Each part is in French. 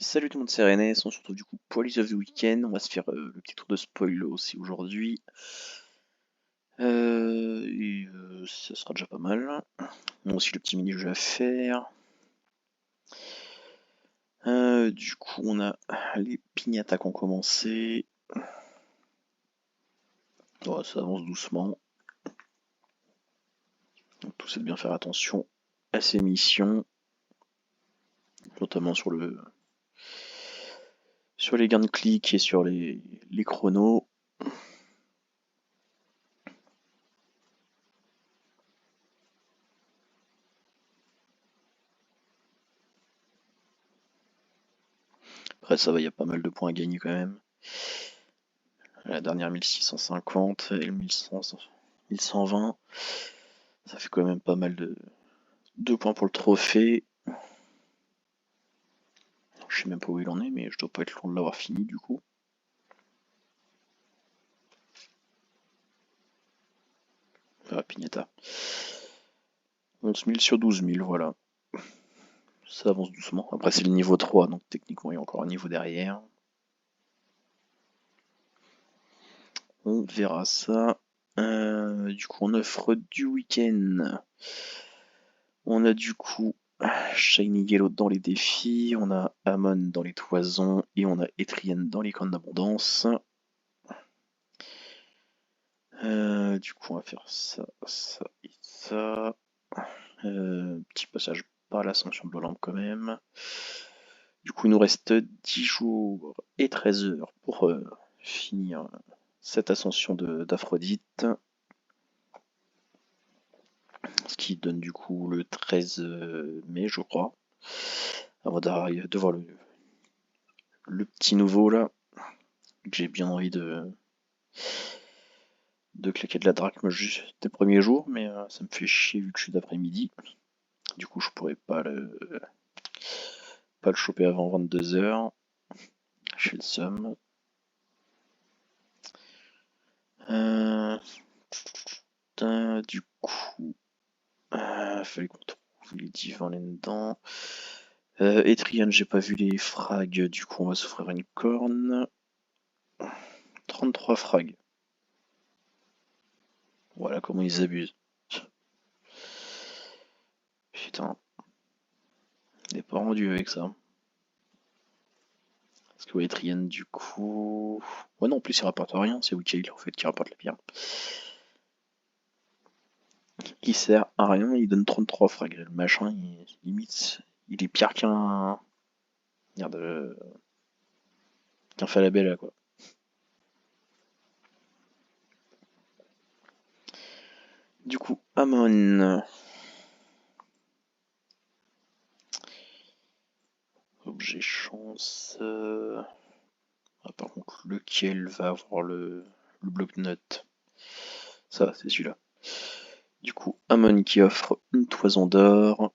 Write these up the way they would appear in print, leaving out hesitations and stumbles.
Salut tout le monde, c'est René, on se retrouve du coup pour List of the Weekend. On va se faire le petit tour de spoil aussi aujourd'hui. Ça sera déjà pas mal. On a aussi le petit mini-jeu à faire. Du coup, on a les pignatas qui ont commencé. Oh, ça avance doucement. Donc, tout c'est de bien faire attention à ces missions, notamment sur les gains de clics et sur les chronos. Après, ça va, il y a pas mal de points à gagner quand même. La dernière 1650 et le 1120. Ça fait quand même pas mal de 2 points pour le trophée. Je sais même pas où il en est, mais je dois pas être loin de l'avoir fini du coup. Ah, Pignata. 11 000 sur 12 000, voilà. Ça avance doucement. Après, c'est le niveau 3, donc techniquement, il y a encore un niveau derrière. On verra ça. Du coup, en offre du week-end, on a du coup Shiny Yellow dans les défis, on a Amon dans les toisons et on a Etrian dans les camps d'abondance. Du coup, on va faire ça, ça et ça. Petit passage par l'ascension de l'Olympe quand même. Du coup, il nous reste 10 jours et 13 heures pour finir cette ascension d'Aphrodite. Ce qui donne du coup le 13 mai, je crois. Avant de voir le petit nouveau là. J'ai bien envie de claquer de la drachme juste des premiers jours, mais ça me fait chier vu que je suis d'après-midi. Du coup, je pourrais pas le choper avant 22 heures. J'ai le seum. Du coup, fallait qu'on trouve les divins là-dedans. Etrian, j'ai pas vu les frags, du coup on va s'offrir une corne. 33 frags. Voilà comment ils abusent. Putain, il n'est pas rendu avec ça. Parce que Etrian, du coup. Ouais, non, en plus il rapporte rien, c'est Wikail en fait qui rapporte la pierre. Il sert à rien, il donne 33 frags. Le machin, limite, il est pire qu'un. Merde, qu'un Falabella quoi. Du coup, Amon. Objet chance. Ah, par contre, lequel va avoir le bloc-notes? Ça, c'est celui-là. Du coup, Amon qui offre une toison d'or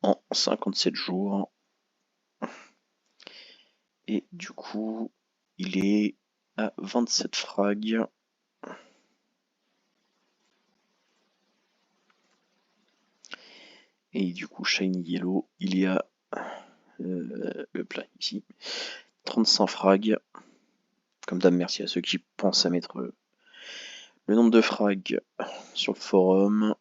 en 57 jours. Et du coup, il est à 27 frags. Et du coup, Shiny Yellow, il est à le plat ici. 35 frags. Comme d'hab, merci à ceux qui pensent à mettre le nombre de frags sur le forum.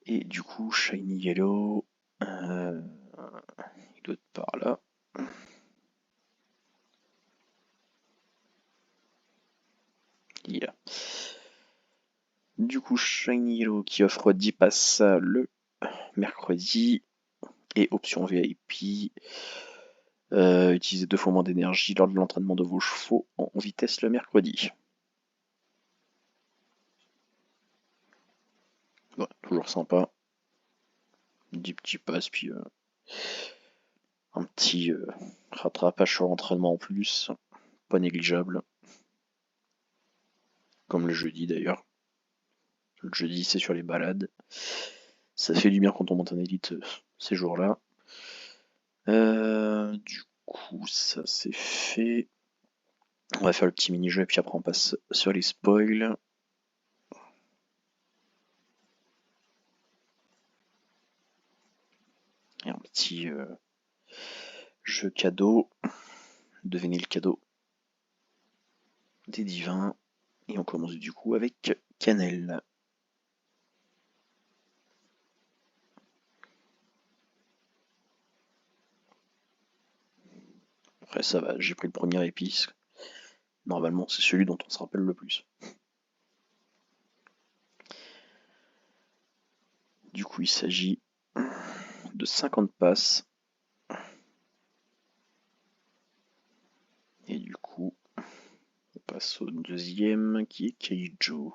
Et du coup, Shiny Yellow, il doit être par là. Il est là. Du coup, Shiny Yellow qui offre 10 passes le mercredi. Et option VIP, utilisez 2 fois moins d'énergie lors de l'entraînement de vos chevaux en vitesse le mercredi. Ouais, toujours sympa. 10 petits passes, puis un petit rattrapage sur l'entraînement en plus. Pas négligeable. Comme le jeudi d'ailleurs. Le jeudi, c'est sur les balades. Ça fait du bien quand on monte en élite ces jours-là. Du coup, ça c'est fait. On va faire le petit mini-jeu et puis après on passe sur les spoils. Merde. petit jeu cadeau. Devinez le cadeau des divins. Et on commence du coup avec cannelle. Après ça va, j'ai pris le premier épice. Normalement c'est celui dont on se rappelle le plus. Du coup il s'agit de 50 passes. Et du coup on passe au deuxième qui est Keijo.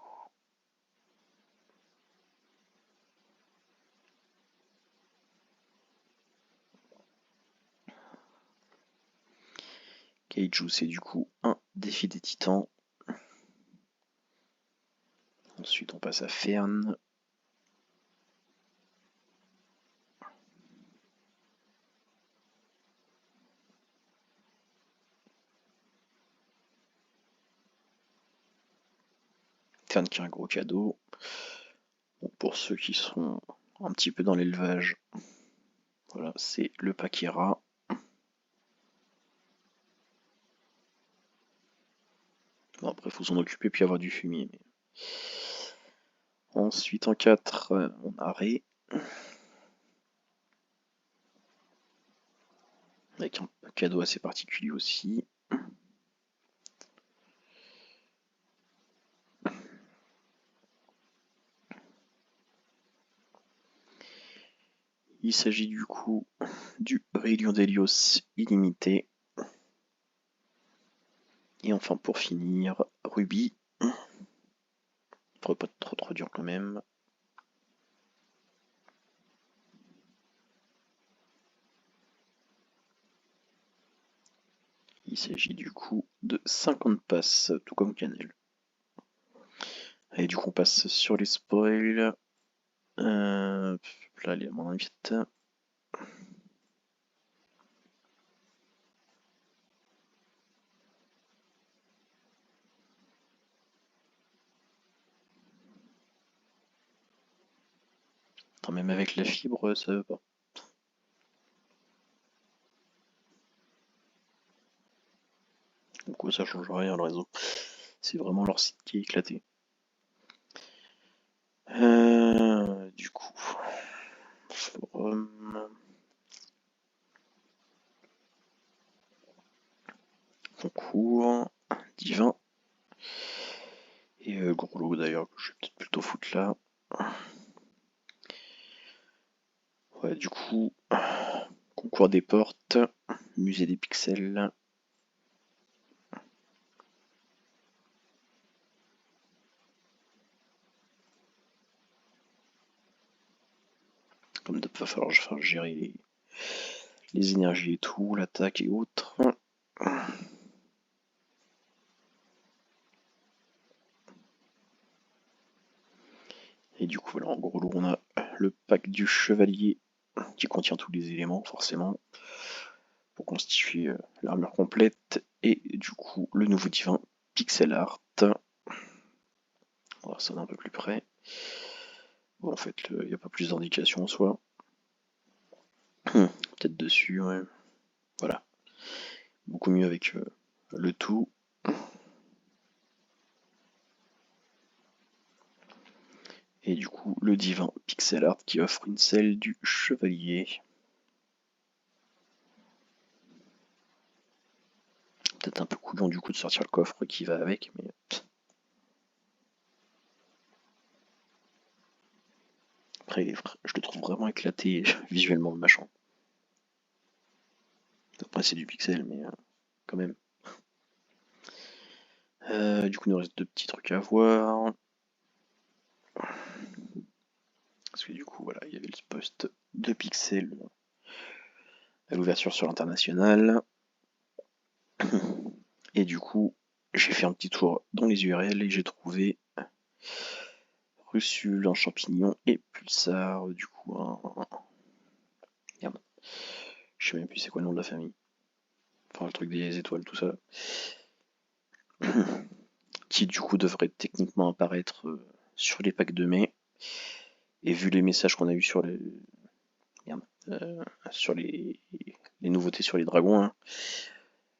Keiju, c'est du coup un défi des titans. Ensuite, on passe à Fern. Fern qui est un gros cadeau. Bon, pour ceux qui sont un petit peu dans l'élevage, voilà, c'est le Pakira. Bon, après, il faut s'en occuper puis avoir du fumier. Mais... Ensuite, en 4, on a Ré. Avec un cadeau assez particulier aussi. Il s'agit du coup du Rayon d'Helios illimité. Et enfin, pour finir, Ruby. Faudrait pas trop dur quand même. Il s'agit du coup de 50 passes, tout comme Cannelle. Et du coup on passe sur les spoils. Là, allez, moins vite. Attends, même avec la fibre, ça veut pas. Donc ça change rien le réseau. C'est vraiment leur site qui est éclaté. Du coup, forum, concours, divin. Et gros lot d'ailleurs, que je vais peut-être plutôt foutre là. Ouais, du coup, concours des portes, musée des pixels. Comme il va falloir gérer les énergies et tout, l'attaque et autres. Et du coup, voilà, en gros, on a le pack du chevalier qui contient tous les éléments, forcément, pour constituer l'armure complète. Et du coup, le nouveau divin pixel art. On va voir ça d'un peu plus près. Bon, en fait, il n'y a pas plus d'indications en soi. Peut-être dessus, ouais. Voilà. Beaucoup mieux avec le tout. Et du coup, le divin pixel art qui offre une selle du chevalier. Peut-être un peu couillon du coup de sortir le coffre qui va avec, mais... Après, je le trouve vraiment éclaté visuellement le machin. Après, c'est du pixel, mais quand même. Du coup, il nous reste deux petits trucs à voir. Parce que du coup, voilà, il y avait le post de pixels à l'ouverture sur l'international. Et du coup, j'ai fait un petit tour dans les URL et j'ai trouvé Russul, un champignon et Pulsar, du coup, Merde. Je sais même plus c'est quoi le nom de la famille. Enfin, le truc des étoiles, tout ça. Qui du coup devrait techniquement apparaître sur les packs de mai. Et vu les messages qu'on a eu sur les... Merde. sur les nouveautés sur les dragons. Hein.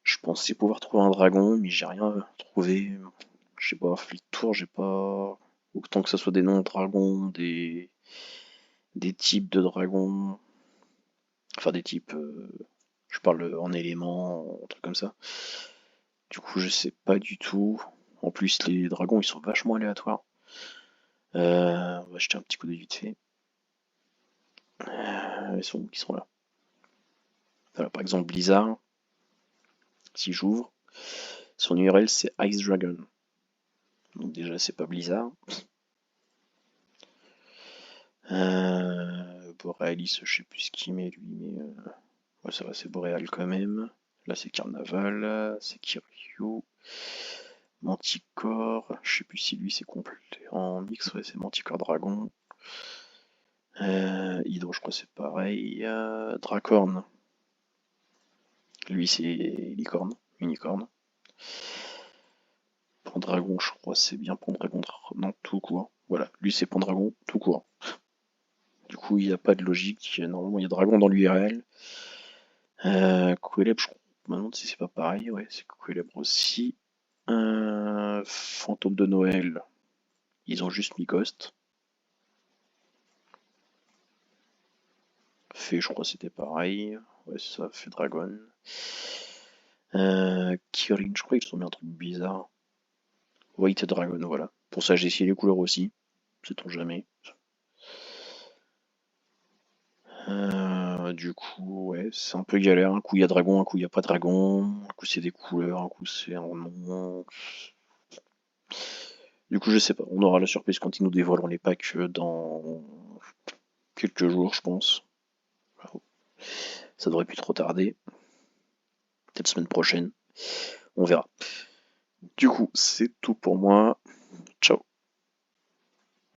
Je pensais pouvoir trouver un dragon, mais j'ai rien trouvé. Je sais pas, Fleet Tour, j'ai pas. Autant que ce soit des noms de dragons, des types de dragons. Enfin, des types. Je parle en éléments, un truc comme ça. Du coup, je sais pas du tout. En plus, les dragons, ils sont vachement aléatoires. On va jeter un petit coup d'œil vite fait. Ils sont où? Ils sont là. Voilà, par exemple, Blizzard. Si j'ouvre, son URL c'est Ice Dragon. Donc déjà, c'est pas Blizzard. Borealis, je sais plus ce qu'il met lui, mais ouais, ça va, c'est Boréal quand même. Là, c'est Carnaval, c'est Kiryu. Manticore, je sais plus si lui c'est complet en mix, ouais, c'est Manticore Dragon. Hydro, je crois c'est pareil. Dracorn, lui c'est licorne, unicorne. Pendragon, je crois c'est bien Pendragon, non, tout court. Voilà, lui c'est Pendragon, tout court. Du coup, il n'y a pas de logique. Normalement, il y a Dragon dans l'URL. Quelleb, je me demande si c'est pas pareil. Ouais, c'est Quelleb aussi. Fantôme de Noël. Ils ont juste mis Ghost. Fait, je crois que c'était pareil. Ouais, ça fait Dragon. Kirin, je crois qu'ils ont mis un truc bizarre. White Dragon, voilà. Pour ça, j'ai essayé les couleurs aussi. Sait-on jamais. Du coup, ouais, c'est un peu galère. Un coup il y a dragon, un coup il n'y a pas dragon. Un coup c'est des couleurs, un coup c'est un nom. Du coup, je sais pas. On aura la surprise quand ils nous dévoileront les packs dans quelques jours, je pense. Ça devrait plus trop tarder. Peut-être semaine prochaine. On verra. Du coup, c'est tout pour moi. Ciao.